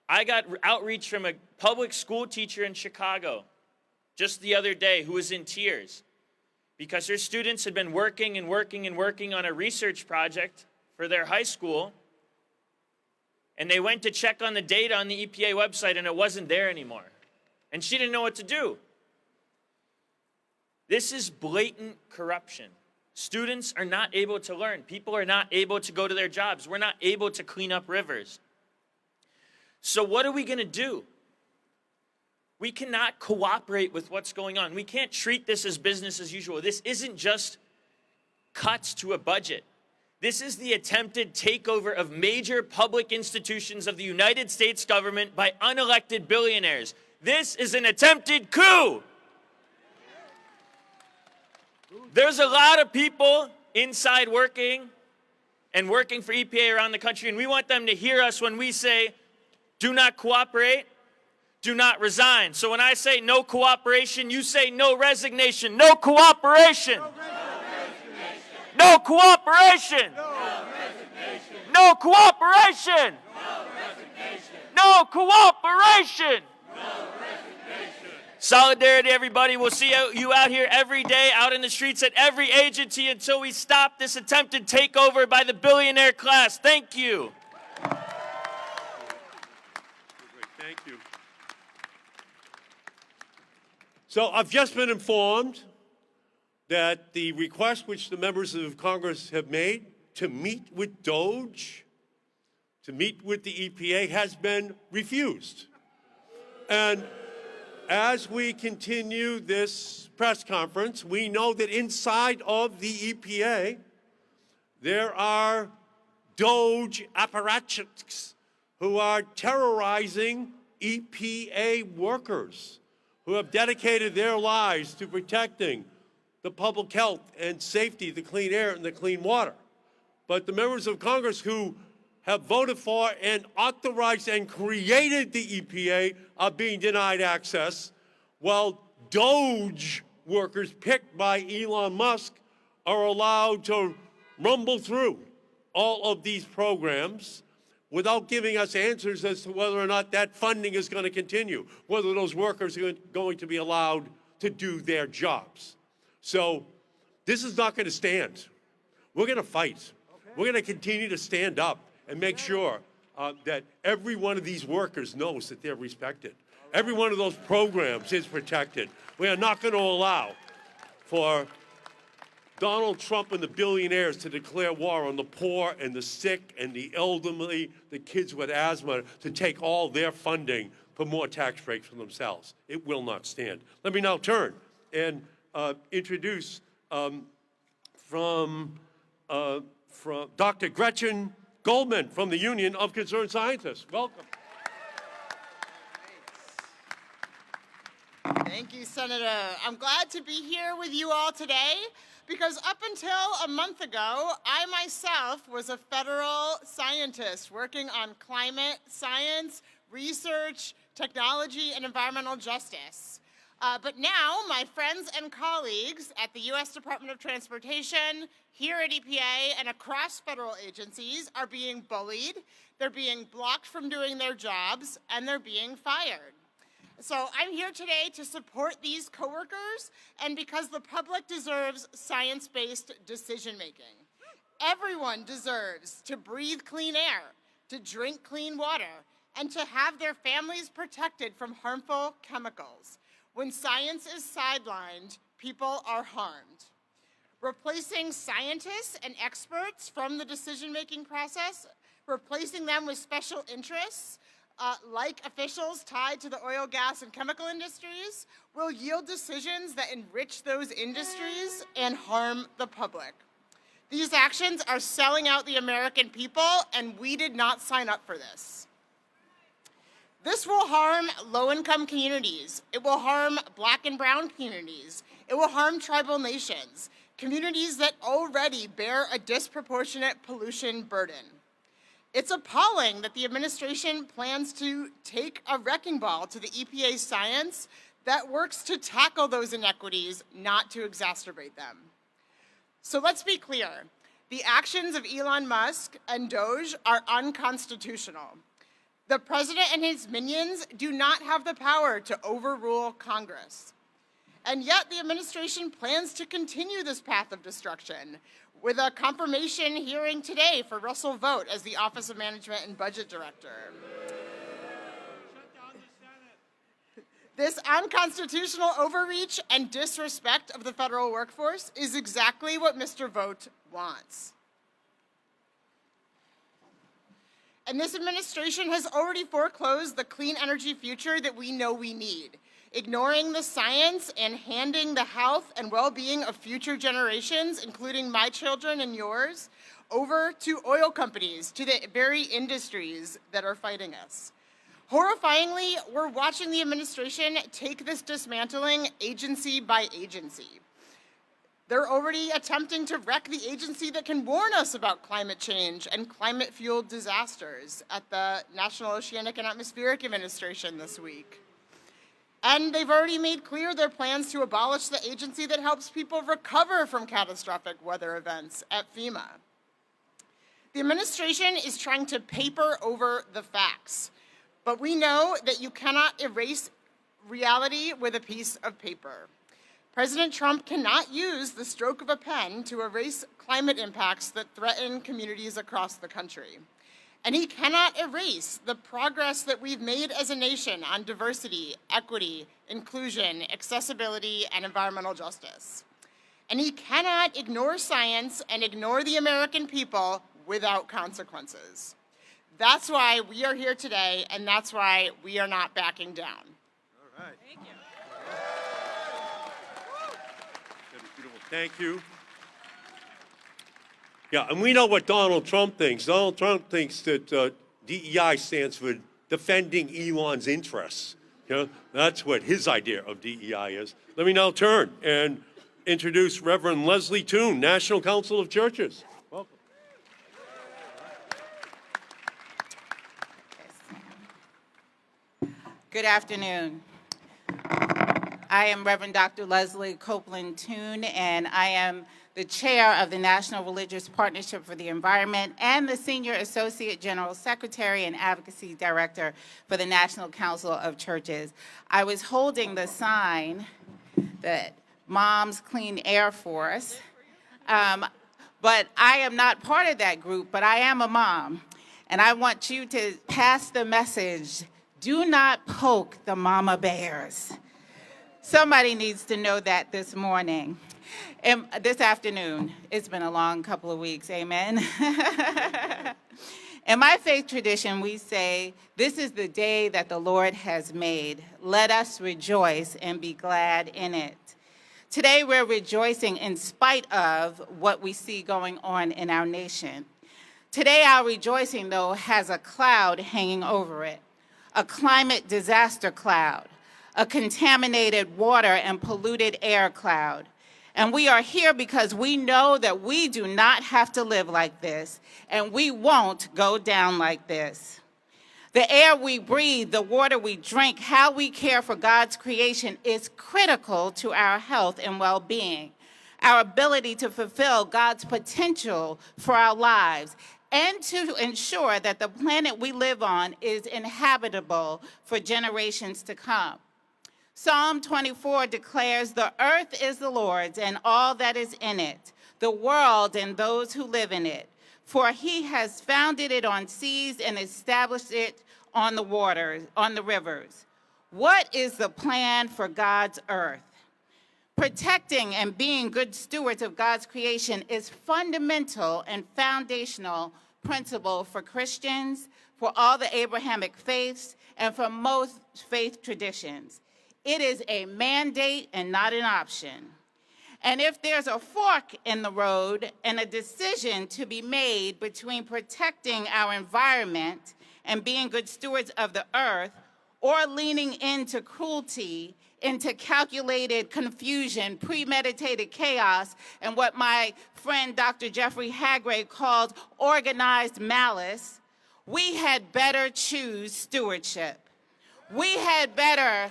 Speaker 12: I got outreach from a public school teacher in Chicago just the other day who was in tears because her students had been working on a research project for their high school, and they went to check on the data on the EPA website and it wasn't there anymore. And she didn't know what to do. This is blatant corruption. Students are not able to learn. People are not able to go to their jobs. We're not able to clean up rivers. So what are we going to do? We cannot cooperate with what's going on. We can't treat this as business as usual. This isn't just cuts to a budget. This is the attempted takeover of major public institutions of the United States government by unelected billionaires. This is an attempted coup. There's a lot of people inside working for EPA around the country, and we want them to hear us when we say, do not cooperate, do not resign. So when I say no cooperation, you say no resignation. No cooperation. No cooperation. No cooperation. No cooperation. Solidarity, everybody. We'll see you out here every day, out in the streets at every agency until we stop this attempted takeover by the billionaire class. Thank you.
Speaker 3: Thank you. So I've just been informed that the request which the members of Congress have made to meet with DOGE, to meet with the EPA, has been refused. And as we continue this press conference, we know that inside of the EPA, there are DOGE apparatchiks who are terrorizing EPA workers, who have dedicated their lives to protecting the public health and safety, the clean air and the clean water. But the members of Congress who have voted for and authorized and created the EPA are being denied access, while DOGE workers picked by Elon Musk are allowed to rumble through all of these programs without giving us answers as to whether or not that funding is going to continue, whether those workers are going to be allowed to do their jobs. So this is not going to stand. We're going to fight. We're going to continue to stand up and make sure that every one of these workers knows that they're respected. Every one of those programs is protected. We are not going to allow for Donald Trump and the billionaires to declare war on the poor and the sick and the elderly, the kids with asthma, to take all their funding for more tax breaks for themselves. It will not stand. Let me now turn and introduce from Dr. Gretchen Goldman from the Union of Concerned Scientists. Welcome.
Speaker 13: Thank you, Senator. I'm glad to be here with you all today because up until a month ago, I myself was a federal scientist working on climate science, research, technology, and environmental justice. But now, my friends and colleagues at the U.S. Department of Transportation, here at EPA, and across federal agencies are being bullied, they're being blocked from doing their jobs, and they're being fired. So I'm here today to support these coworkers, and because the public deserves science-based decision-making. Everyone deserves to breathe clean air, to drink clean water, and to have their families protected from harmful chemicals. When science is sidelined, people are harmed. Replacing scientists and experts from the decision-making process, replacing them with special interests, like officials tied to the oil, gas, and chemical industries, will yield decisions that enrich those industries and harm the public. These actions are selling out the American people, and we did not sign up for this. This will harm low-income communities. It will harm Black and brown communities. It will harm tribal nations, communities that already bear a disproportionate pollution burden. It's appalling that the administration plans to take a wrecking ball to the EPA science that works to tackle those inequities, not to exacerbate them. So let's be clear. The actions of Elon Musk and DOGE are unconstitutional. The president and his minions do not have the power to overrule Congress. And yet the administration plans to continue this path of destruction, with a confirmation hearing today for Russell Vought as the Office of Management and Budget Director. This unconstitutional overreach and disrespect of the federal workforce is exactly what Mr. Vought wants. And this administration has already foreclosed the clean energy future that we know we need, ignoring the science and handing the health and well-being of future generations, including my children and yours, over to oil companies, to the very industries that are fighting us. Horrifyingly, we're watching the administration take this dismantling agency by agency. They're already attempting to wreck the agency that can warn us about climate change and climate-fueled disasters at the National Oceanic and Atmospheric Administration this week. And they've already made clear their plans to abolish the agency that helps people recover from catastrophic weather events at FEMA. The administration is trying to paper over the facts, but we know that you cannot erase reality with a piece of paper. President Trump cannot use the stroke of a pen to erase climate impacts that threaten communities across the country. And he cannot erase the progress that we've made as a nation on diversity, equity, inclusion, accessibility, and environmental justice. And he cannot ignore science and ignore the American people without consequences. That's why we are here today, and that's why we are not backing down.
Speaker 3: All right. Thank you. Thank you. Yeah, and we know what Donald Trump thinks. Donald Trump thinks that DEI stands for defending Elon's interests. You know, that's what his idea of DEI is. Let me now turn and introduce Reverend Leslie Toon, National Council of Churches. Welcome.
Speaker 14: Good afternoon. I am Reverend Dr. Leslie Copeland Toon, and I am the chair of the National Religious Partnership for the Environment and the Senior Associate General Secretary and Advocacy Director for the National Council of Churches. I was holding the sign that Moms Clean Air Force, but I am not part of that group, but I am a mom. And I want you to pass the message, do not poke the mama bears. Somebody needs to know that this morning. And this afternoon. It's been a long couple of weeks, amen? In my faith tradition, we say, this is the day that the Lord has made. Let us rejoice and be glad in it. Today, we're rejoicing in spite of what we see going on in our nation. Today, our rejoicing, though, has a cloud hanging over it, a climate disaster cloud, a contaminated water and polluted air cloud. And we are here because we know that we do not have to live like this, and we won't go down like this. The air we breathe, the water we drink, how we care for God's creation is critical to our health and well-being, our ability to fulfill God's potential for our lives, and to ensure that the planet we live on is inhabitable for generations to come. Psalm 24 declares, the earth is the Lord's and all that is in it, the world and those who live in it. For he has founded it on seas and established it on the waters, on the rivers. What is the plan for God's earth? Protecting and being good stewards of God's creation is fundamental and foundational principle for Christians, for all the Abrahamic faiths, and for most faith traditions. It is a mandate and not an option. And if there's a fork in the road and a decision to be made between protecting our environment and being good stewards of the earth, or leaning into cruelty, into calculated confusion, premeditated chaos, and what my friend Dr. Jeffrey Hagrave called organized malice, we had better choose stewardship. We had better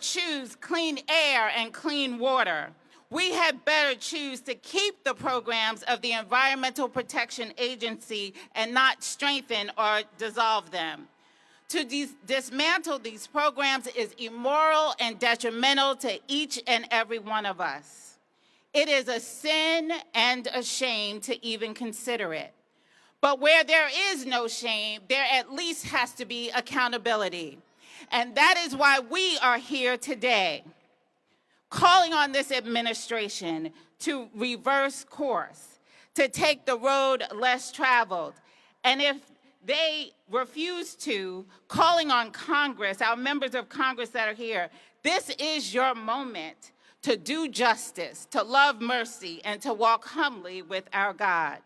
Speaker 14: choose clean air and clean water. We had better choose to keep the programs of the Environmental Protection Agency and not strengthen or dissolve them. To dismantle these programs is immoral and detrimental to each and every one of us. It is a sin and a shame to even consider it. But where there is no shame, there at least has to be accountability. And that is why we are here today, calling on this administration to reverse course, to take the road less traveled. And if they refuse to, calling on Congress, our members of Congress that are here, this is your moment to do justice, to love mercy, and to walk humbly with our God.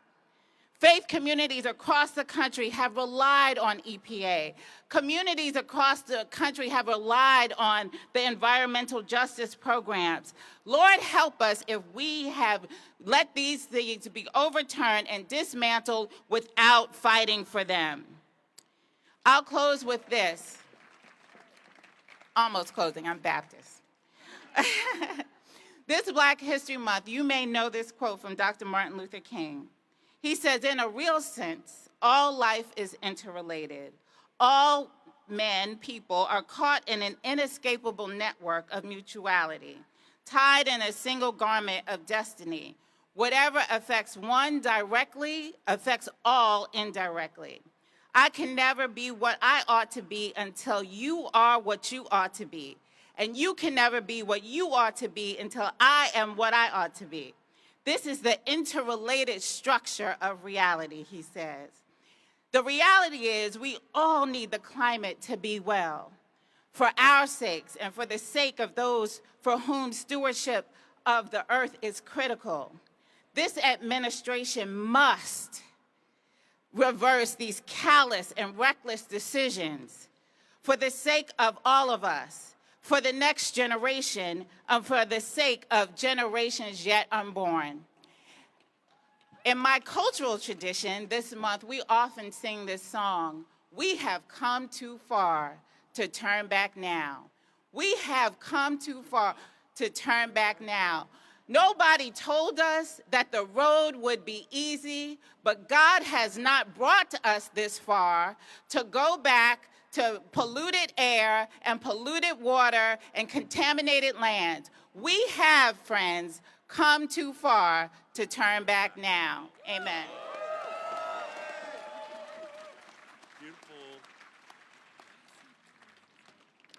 Speaker 14: Faith communities across the country have relied on EPA. Communities across the country have relied on the environmental justice programs. Lord, help us if we have let these things be overturned and dismantled without fighting for them. I'll close with this. Almost closing, I'm Baptist. This Black History Month, you may know this quote from Dr. Martin Luther King. He says, in a real sense, all life is interrelated. All men, people, are caught in an inescapable network of mutuality, tied in a single garment of destiny. Whatever affects one directly affects all indirectly. I can never be what I ought to be until you are what you ought to be. And you can never be what you ought to be until I am what I ought to be. This is the interrelated structure of reality, he says. The reality is we all need the climate to be well, for our sakes and for the sake of those for whom stewardship of the earth is critical. This administration must reverse these callous and reckless decisions for the sake of all of us, for the next generation and for the sake of generations yet unborn. In my cultural tradition, this month, we often sing this song, "We have come too far to turn back now." We have come too far to turn back now. Nobody told us that the road would be easy, but God has not brought us this far to go back to polluted air and polluted water and contaminated land. We have, friends, come too far to turn back now. Amen.
Speaker 3: Beautiful.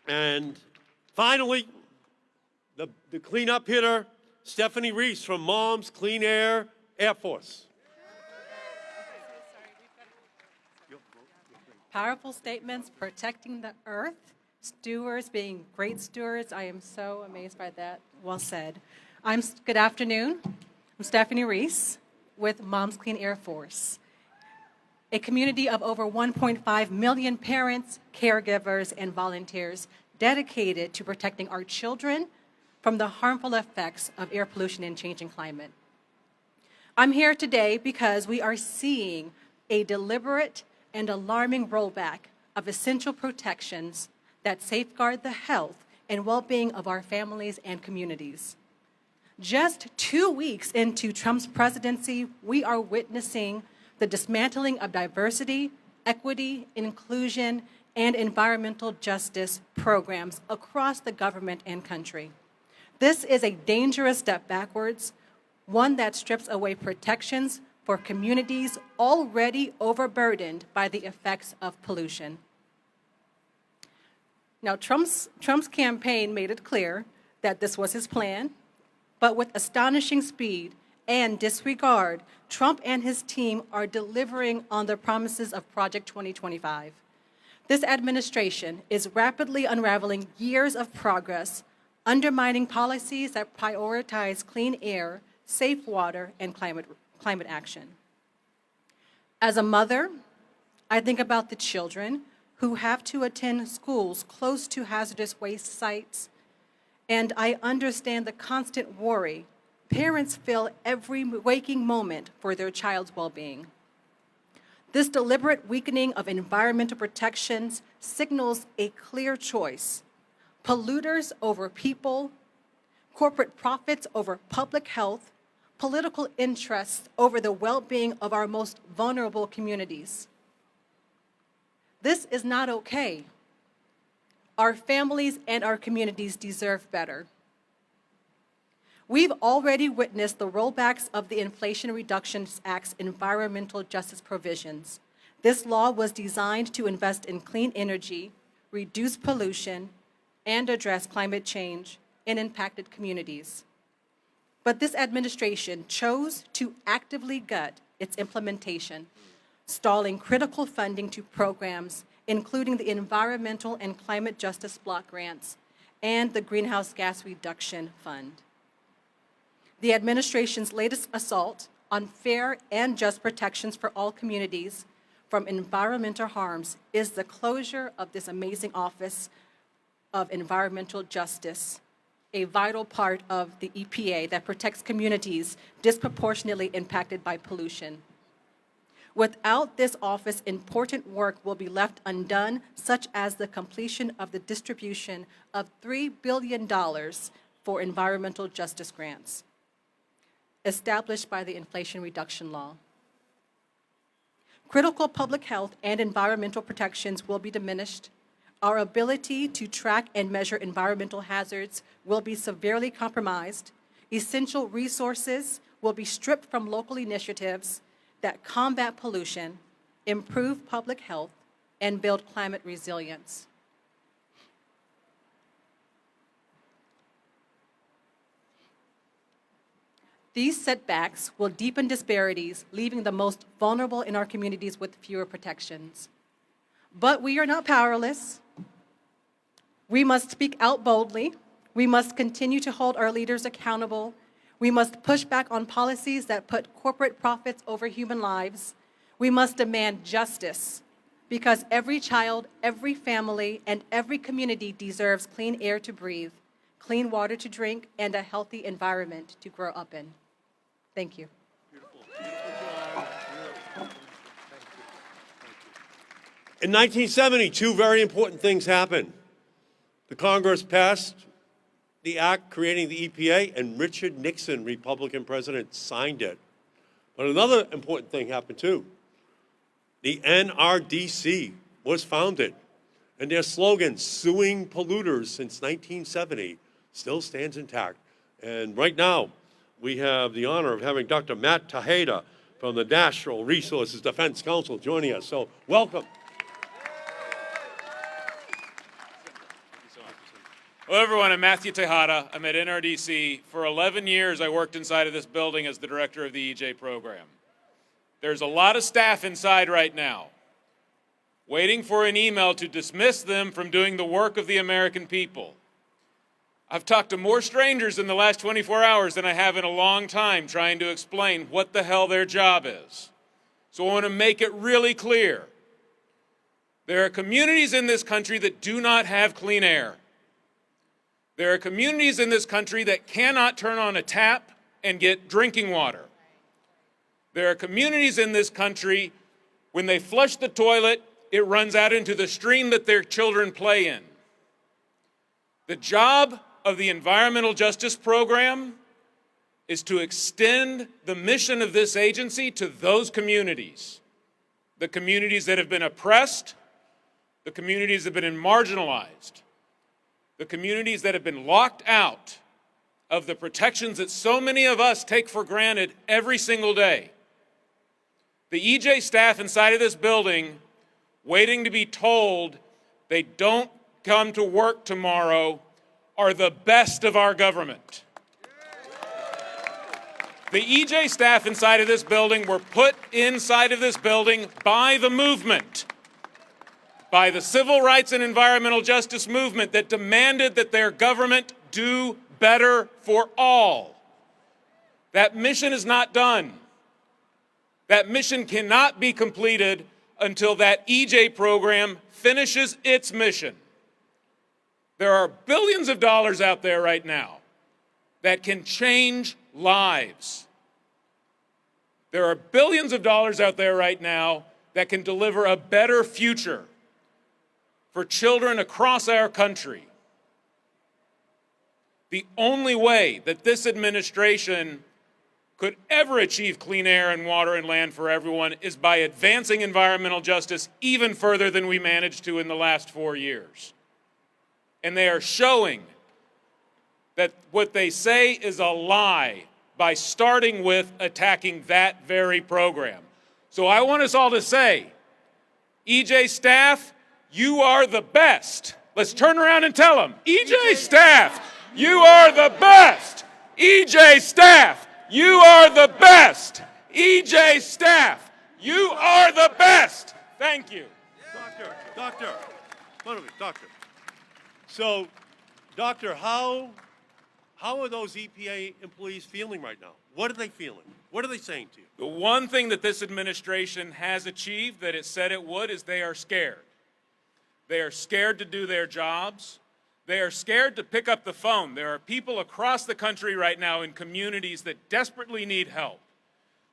Speaker 3: And finally, the cleanup hitter, Stephanie Reese from Mom's Clean Air Air Force.
Speaker 15: Powerful statements, protecting the earth, stewards being great stewards. I am so amazed by that. Well said. Good afternoon. I'm Stephanie Reese with Mom's Clean Air Force, a community of over 1.5 million parents, caregivers, and volunteers dedicated to protecting our children from the harmful effects of air pollution and changing climate. I'm here today because we are seeing a deliberate and alarming rollback of essential protections that safeguard the health and well-being of our families and communities. Just 2 weeks into Trump's presidency, we are witnessing the dismantling of diversity, equity, inclusion, and environmental justice programs across the government and country. This is a dangerous step backwards, one that strips away protections for communities already overburdened by the effects of pollution. Now, Trump's campaign made it clear that this was his plan, but with astonishing speed and disregard, Trump and his team are delivering on the promises of Project 2025. This administration is rapidly unraveling years of progress, undermining policies that prioritize clean air, safe water, and climate action. As a mother, I think about the children who have to attend schools close to hazardous waste sites, and I understand the constant worry parents feel every waking moment for their child's well-being. This deliberate weakening of environmental protections signals a clear choice: polluters over people, corporate profits over public health, political interests over the well-being of our most vulnerable communities. This is not okay. Our families and our communities deserve better. We've already witnessed the rollbacks of the Inflation Reduction Act's environmental justice provisions. This law was designed to invest in clean energy, reduce pollution, and address climate change in impacted communities. But this administration chose to actively gut its implementation, stalling critical funding to programs including the Environmental and Climate Justice Block Grants and the Greenhouse Gas Reduction Fund. The administration's latest assault on fair and just protections for all communities from environmental harms is the closure of this amazing Office of Environmental Justice, a vital part of the EPA that protects communities disproportionately impacted by pollution. Without this office, important work will be left undone, such as the completion of the distribution of $3 billion for environmental justice grants, established by the Inflation Reduction Law. Critical public health and environmental protections will be diminished. Our ability to track and measure environmental hazards will be severely compromised. Essential resources will be stripped from local initiatives that combat pollution, improve public health, and build climate resilience. These setbacks will deepen disparities, leaving the most vulnerable in our communities with fewer protections. But we are not powerless. We must speak out boldly. We must continue to hold our leaders accountable. We must push back on policies that put corporate profits over human lives. We must demand justice, because every child, every family, and every community deserves clean air to breathe, clean water to drink, and a healthy environment to grow up in. Thank you.
Speaker 3: In 1970, two very important things happened. The Congress passed the act creating the EPA, and Richard Nixon, Republican president, signed it. But another important thing happened too. The NRDC was founded, and their slogan, "Suing Polluters," since 1970, still stands intact. And right now, we have the honor of having Dr. Matt Tejeda from the Natural Resources Defense Council joining us. So welcome.
Speaker 16: Hello, everyone. I'm Matthew Tejada. I'm at NRDC. For 11 years, I worked inside of this building as the director of the EJ program. There's a lot of staff inside right now waiting for an email to dismiss them from doing the work of the American people. I've talked to more strangers in the last 24 hours than I have in a long time trying to explain what the hell their job is. So I want to make it really clear. There are communities in this country that do not have clean air. There are communities in this country that cannot turn on a tap and get drinking water. There are communities in this country, when they flush the toilet, it runs out into the stream that their children play in. The job of the Environmental Justice Program is to extend the mission of this agency to those communities. The communities that have been oppressed, the communities that have been marginalized, the communities that have been locked out of the protections that so many of us take for granted every single day. The EJ staff inside of this building waiting to be told they don't come to work tomorrow are the best of our government. The EJ staff inside of this building were put inside of this building by the movement, by the civil rights and environmental justice movement that demanded that their government do better for all. That mission is not done. That mission cannot be completed until that EJ program finishes its mission. There are billions of dollars out there right now that can change lives. There are billions of dollars out there right now that can deliver a better future for children across our country. The only way that this administration could ever achieve clean air and water and land for everyone is by advancing environmental justice even further than we managed to in the last 4 years. And they are showing that what they say is a lie by starting with attacking that very program. So I want us all to say, EJ staff, you are the best. Let's turn around and tell them, EJ staff, you are the best. EJ staff, you are the best. EJ staff, you are the best. Thank you.
Speaker 3: Doctor, Doctor. So, Doctor, how are those EPA employees feeling right now? What are they feeling? What are they saying to you?
Speaker 16: The one thing that this administration has achieved that it said it would is they are scared. They are scared to do their jobs. They are scared to pick up the phone. There are people across the country right now in communities that desperately need help.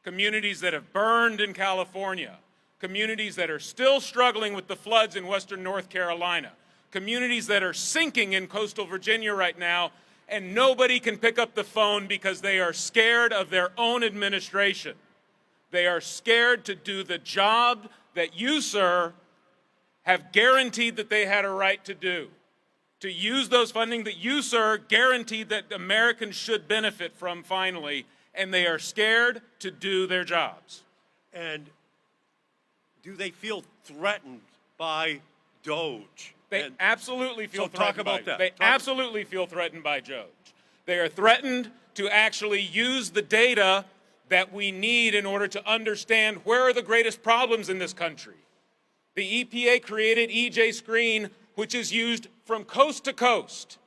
Speaker 16: Communities that have burned in California. Communities that are still struggling with the floods in western North Carolina. Communities that are sinking in coastal Virginia right now, and nobody can pick up the phone because they are scared of their own administration. They are scared to do the job that you, sir, have guaranteed that they had a right to do. To use those funding that you, sir, guaranteed that Americans should benefit from finally, and they are scared to do their jobs.
Speaker 3: And do they feel threatened by DOGE?
Speaker 16: They absolutely feel threatened.
Speaker 3: Talk about that.
Speaker 16: They absolutely feel threatened by DOGE. They are threatened to actually use the data that we need in order to understand where are the greatest problems in this country. The EPA created EJ Screen, which is used from coast to coast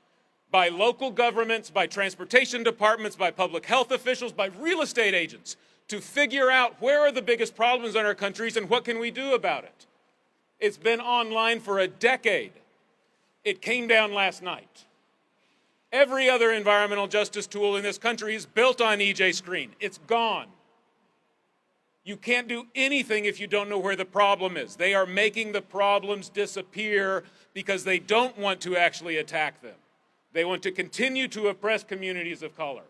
Speaker 16: by local governments, by transportation departments, by public health officials, by real estate agents to figure out where are the biggest problems in our countries and what can we do about it. It's been online for a decade. It came down last night. Every other environmental justice tool in this country is built on EJ Screen. It's gone. You can't do anything if you don't know where the problem is. They are making the problems disappear because they don't want to actually attack them. They want to continue to oppress communities of color.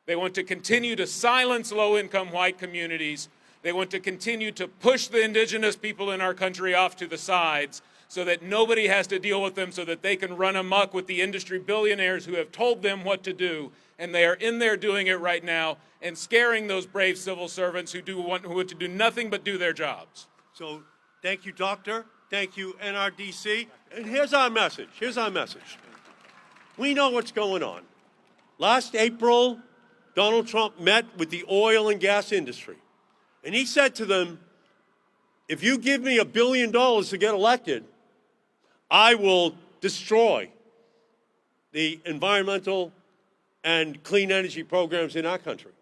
Speaker 16: They want to continue to silence low-income white communities. They want to continue to push the indigenous people in our country off to the sides so that nobody has to deal with them, so that they can run amok with the industry billionaires who have told them what to do, and they are in there doing it right now and scaring those brave civil servants who want to do nothing but do their jobs.
Speaker 3: So thank you, Doctor. Thank you, NRDC. And here's our message. Here's our message. We know what's going on. Last April, Donald Trump met with the oil and gas industry. And he said to them, if you give me $1 billion to get elected, I will destroy the environmental and clean energy programs in our country.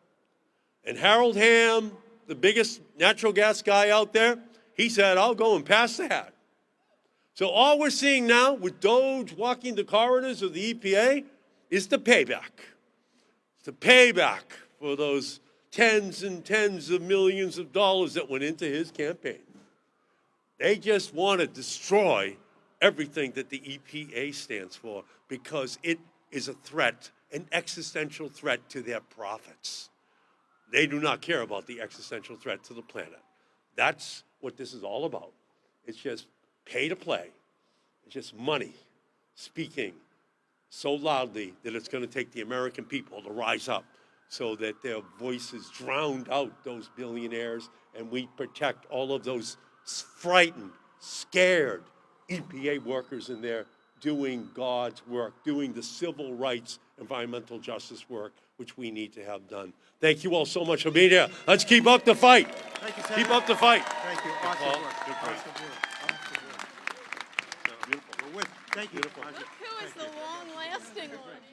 Speaker 3: And Harold Hamm, the biggest natural gas guy out there, he said, I'll go and pass that. So all we're seeing now with DOGE walking the corridors of the EPA is the payback. It's the payback for those tens and tens of millions of dollars that went into his campaign. They just want to destroy everything that the EPA stands for because it is a threat, an existential threat to their profits. They do not care about the existential threat to the planet. That's what this is all about. It's just pay to play. It's just money speaking so loudly that it's going to take the American people to rise up so that their voices drown out those billionaires and we protect all of those frightened, scared EPA workers in there doing God's work, doing the civil rights, environmental justice work, which we need to have done. Thank you all so much for being here. Let's keep up the fight.
Speaker 5: Thank you, Senator.
Speaker 3: Keep up the fight.
Speaker 5: Thank you. Awesome work. Awesome work. Awesome work. Beautiful. Thank you.
Speaker 1: Look who is the long-lasting one.